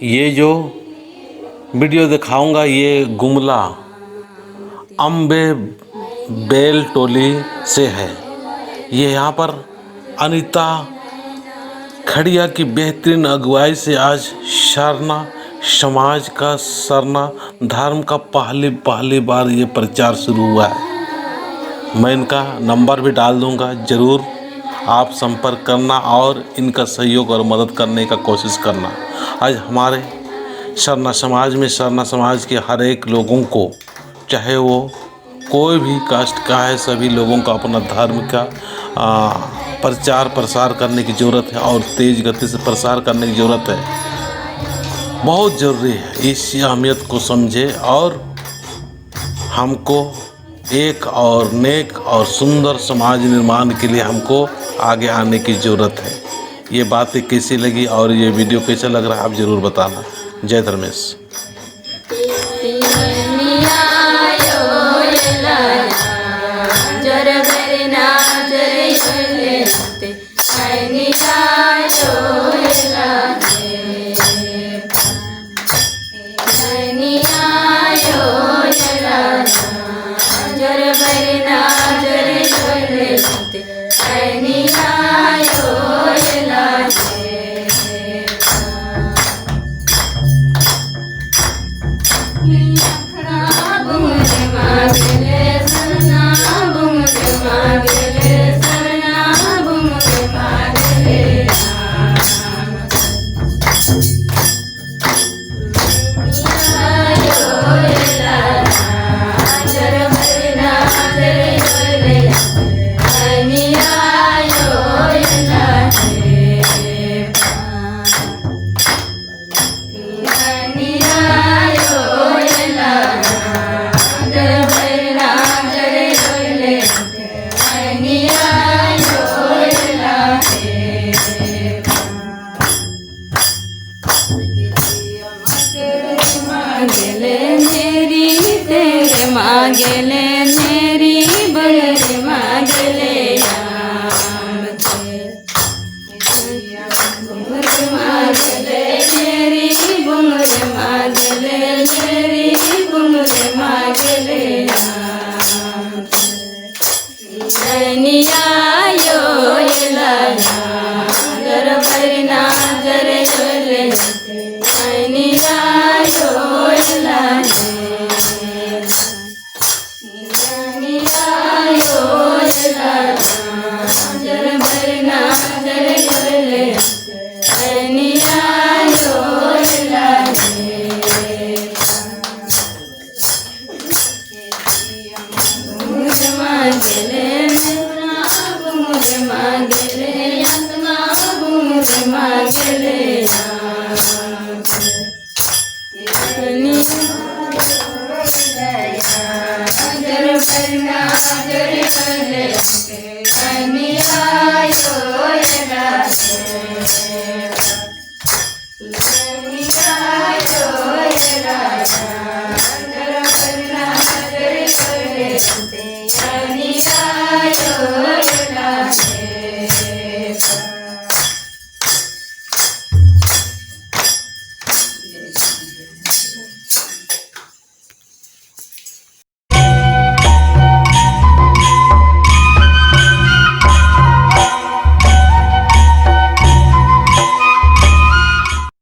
ये जो वीडियो दिखाऊंगा ये गुमला अम्बे बेल टोली से है। ये यहाँ पर अनीता खड़िया की बेहतरीन अगुवाई से आज सरना समाज का सरना धर्म का पहली बार ये प्रचार शुरू हुआ है। मैं इनका नंबर भी डाल दूंगा, ज़रूर आप संपर्क करना और इनका सहयोग और मदद करने का कोशिश करना। आज हमारे सरना समाज के हर एक लोगों को, चाहे वो कोई भी कास्ट का है, सभी लोगों का अपना धर्म का प्रचार प्रसार करने की ज़रूरत है और तेज़ गति से प्रसार करने की ज़रूरत है। बहुत ज़रूरी है, इस अहमियत को समझे और हमको एक और नेक और सुंदर समाज निर्माण के लिए हमको आगे आने की ज़रूरत है। ये बातें कैसी लगी और ये वीडियो कैसा लग रहा है आप ज़रूर बताना। जय धर्मेश। मांगले मेरी बड़े मांगले राम मांगले मेरी बुमर मांगले मेरी बुमर मांगले राम जनिया यो लाला जर भरना जर योले जनिया यो लाला